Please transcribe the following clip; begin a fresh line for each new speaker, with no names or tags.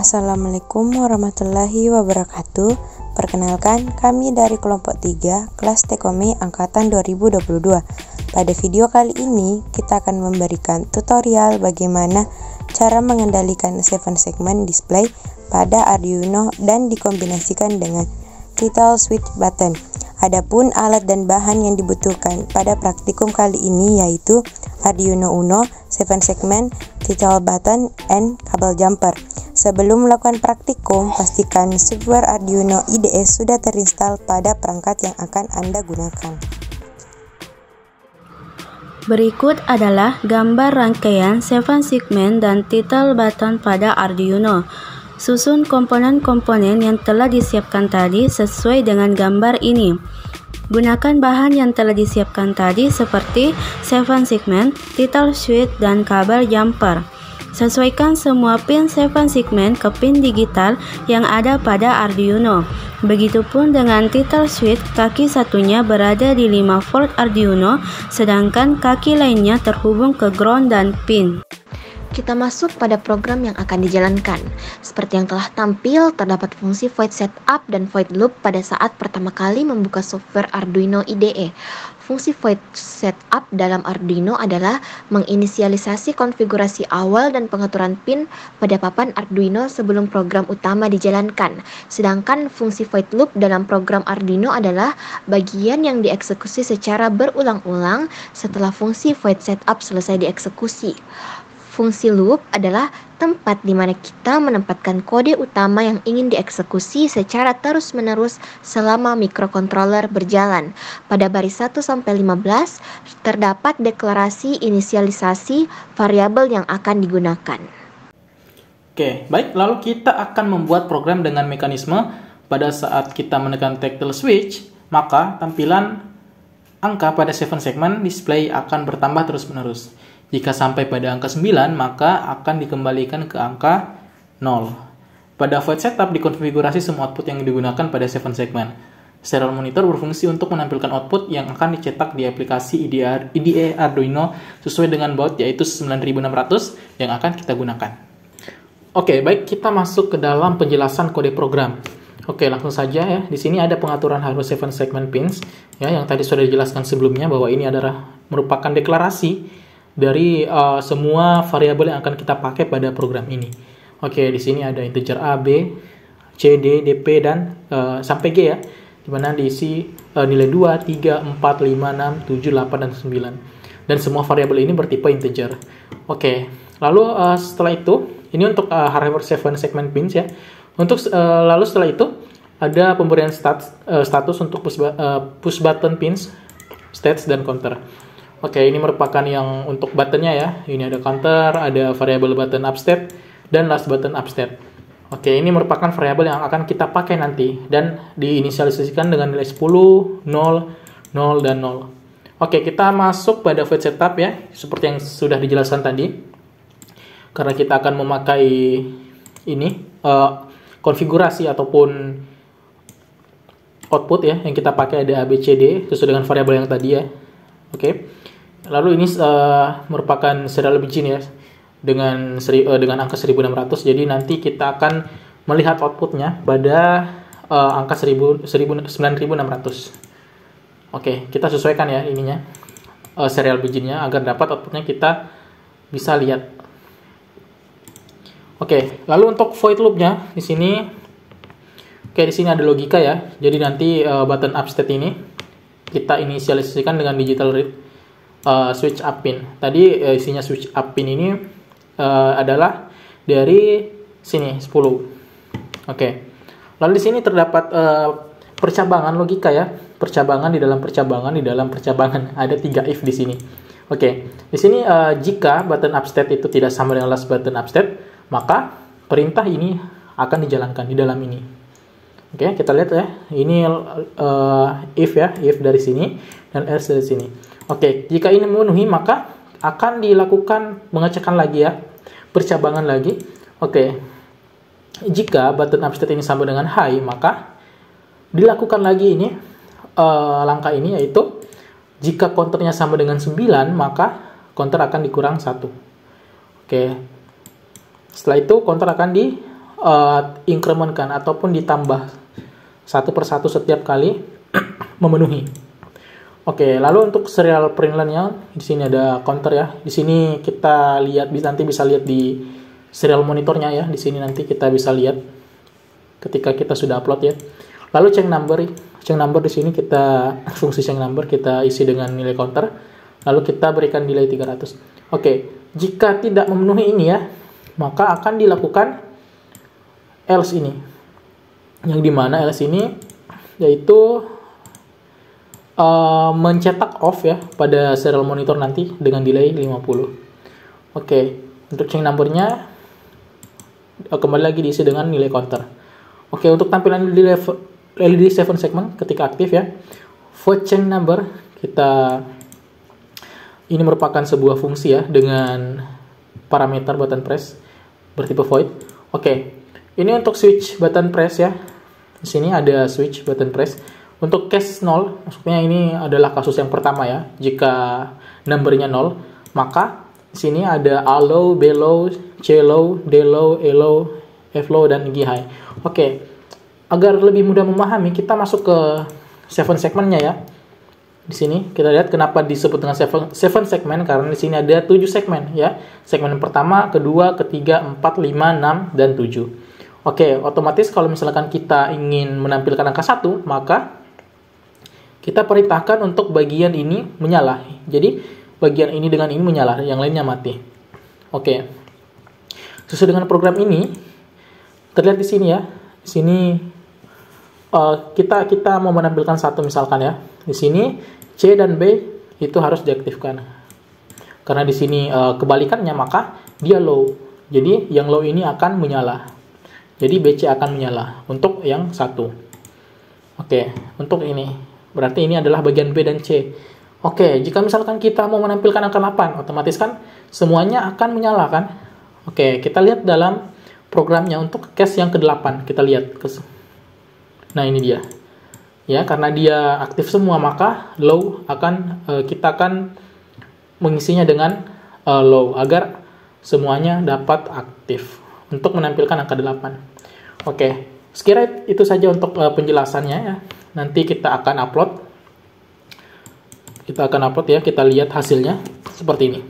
Assalamualaikum warahmatullahi wabarakatuh. Perkenalkan, kami dari kelompok 3 kelas Tekome angkatan 2022. Pada video kali ini, kita akan memberikan tutorial bagaimana cara mengendalikan 7 segment display pada Arduino dan dikombinasikan dengan title switch button. Adapun alat dan bahan yang dibutuhkan pada praktikum kali ini yaitu Arduino Uno, 7 segment, title button, and kabel jumper. Sebelum melakukan praktikum, pastikan software Arduino IDE sudah terinstall pada perangkat yang akan Anda gunakan.
Berikut adalah gambar rangkaian 7 segment dan title button pada Arduino. Susun komponen-komponen yang telah disiapkan tadi sesuai dengan gambar ini. Gunakan bahan yang telah disiapkan tadi seperti 7 segment, title switch, dan kabel jumper. Sesuaikan semua pin 7 segment ke pin digital yang ada pada Arduino. Begitupun dengan title switch, kaki satunya berada di 5 volt Arduino, sedangkan kaki lainnya terhubung ke ground dan pin.
Kita masuk pada program yang akan dijalankan. Seperti yang telah tampil, terdapat fungsi void setup dan void loop pada saat pertama kali membuka software Arduino IDE. Fungsi void setup dalam Arduino adalah menginisialisasi konfigurasi awal dan pengaturan pin pada papan Arduino sebelum program utama dijalankan. Sedangkan fungsi void loop dalam program Arduino adalah bagian yang dieksekusi secara berulang-ulang setelah fungsi void setup selesai dieksekusi. Fungsi loop adalah tempat di mana kita menempatkan kode utama yang ingin dieksekusi secara terus-menerus selama mikrokontroler berjalan. Pada baris 1-15 terdapat deklarasi inisialisasi variabel yang akan digunakan.
Oke, baik, lalu kita akan membuat program dengan mekanisme pada saat kita menekan tactile switch, maka tampilan angka pada 7 segment display akan bertambah terus-menerus. Jika sampai pada angka 9, maka akan dikembalikan ke angka 0. Pada void setup dikonfigurasi semua output yang digunakan pada 7 segment. Serial monitor berfungsi untuk menampilkan output yang akan dicetak di aplikasi IDE Arduino sesuai dengan baud yaitu 9600 yang akan kita gunakan. Oke, baik, kita masuk ke dalam penjelasan kode program. Oke, langsung saja ya. Di sini ada pengaturan hardware 7 segment pins ya, yang tadi sudah dijelaskan sebelumnya bahwa ini adalah merupakan deklarasi dari semua variabel yang akan kita pakai pada program ini. Oke, di sini ada integer A, B, C, D, DP, dan sampai G ya, di mana diisi nilai 2, 3, 4, 5, 6, 7, 8, dan 9. Dan semua variabel ini bertipe integer. Oke, lalu setelah itu, ini untuk hardware 7 segment pins ya. Lalu setelah itu, ada pemberian status untuk push button pins, stats, dan counter. Oke, ini merupakan yang untuk buttonnya ya. Ini ada counter, ada variabel button upstate, dan last button upstate. Oke, ini merupakan variabel yang akan kita pakai nanti dan diinisialisasikan dengan nilai 10, 0, 0, dan 0. Oke, kita masuk pada void setup ya, seperti yang sudah dijelaskan tadi. Karena kita akan memakai ini konfigurasi ataupun output ya, yang kita pakai ada A, B, C, D sesuai dengan variabel yang tadi ya. Oke. Lalu ini merupakan serial begin ya dengan angka 1600. Jadi nanti kita akan melihat outputnya pada angka 9600. Oke, kita sesuaikan ya ininya serial beginnya agar dapat outputnya kita bisa lihat. Oke, lalu untuk void loopnya di sini, di sini ada logika ya. Jadi nanti button upstate ini kita inisialisasikan dengan digital read switch up pin. Tadi isinya switch up pin ini adalah dari sini 10. Oke. Lalu di sini terdapat percabangan logika ya. Percabangan di dalam percabangan ada 3 if di sini. Oke. Di sini jika button upstate itu tidak sama dengan last button upstate, maka perintah ini akan dijalankan di dalam ini. Oke, kita lihat ya. Ini if ya, if dari sini dan else dari sini. Oke, jika ini memenuhi maka akan dilakukan pengecekan lagi ya, percabangan lagi. Oke, jika button upstate ini sama dengan high maka dilakukan lagi ini langkah ini, yaitu jika counternya sama dengan 9 maka counter akan dikurang 1. Oke, setelah itu counter akan increment-kan ataupun ditambah satu persatu setiap kali memenuhi. Oke, lalu untuk serial println-nya di sini ada counter ya. Di sini kita lihat, nanti bisa lihat di serial monitornya ya. Di sini nanti kita bisa lihat ketika kita sudah upload ya. Lalu change number di sini kita fungsi change number kita isi dengan nilai counter. Lalu kita berikan nilai 300. Oke, jika tidak memenuhi ini ya, maka akan dilakukan else ini. Yang dimana else ini yaitu mencetak off ya pada serial monitor nanti dengan delay 50. Oke, untuk change number-nya kembali lagi diisi dengan nilai counter. Oke, untuk tampilan di LED 7 segment ketika aktif ya, void change number ini merupakan sebuah fungsi ya dengan parameter button press bertipe void. Oke, ini untuk switch button press ya. Di sini ada switch button press. Untuk case 0, maksudnya ini adalah kasus yang pertama ya. Jika numbernya 0, maka di sini ada A-low, B-low, C-low, D-low, E-low, F-low, dan G-high. Oke, agar lebih mudah memahami, kita masuk ke 7 segmentnya ya. Di sini kita lihat kenapa disebut dengan 7 segment, karena di sini ada 7 segmen ya. Segmen yang pertama, kedua, ketiga, 4, 5, 6, dan 7. Oke, otomatis kalau misalkan kita ingin menampilkan angka 1, maka kita perintahkan untuk bagian ini menyala. Jadi bagian ini dengan ini menyala, yang lainnya mati. Oke. Sesuai dengan program ini, terlihat di sini ya. Di sini kita mau menampilkan 1 misalkan ya. Di sini C dan B itu harus diaktifkan. Karena di sini kebalikannya, maka dia low. Jadi yang low ini akan menyala. Jadi BC akan menyala untuk yang 1. Oke, untuk ini berarti ini adalah bagian B dan C. Oke, jika misalkan kita mau menampilkan angka 8, otomatis kan semuanya akan menyala kan? Oke, kita lihat dalam programnya untuk case yang ke-8. Kita lihat. Nah, ini dia. Ya, karena dia aktif semua, maka low kita akan mengisinya dengan low agar semuanya dapat aktif untuk menampilkan angka 8. Oke, sekiranya itu saja untuk penjelasannya ya. Nanti kita akan upload ya, kita lihat hasilnya seperti ini.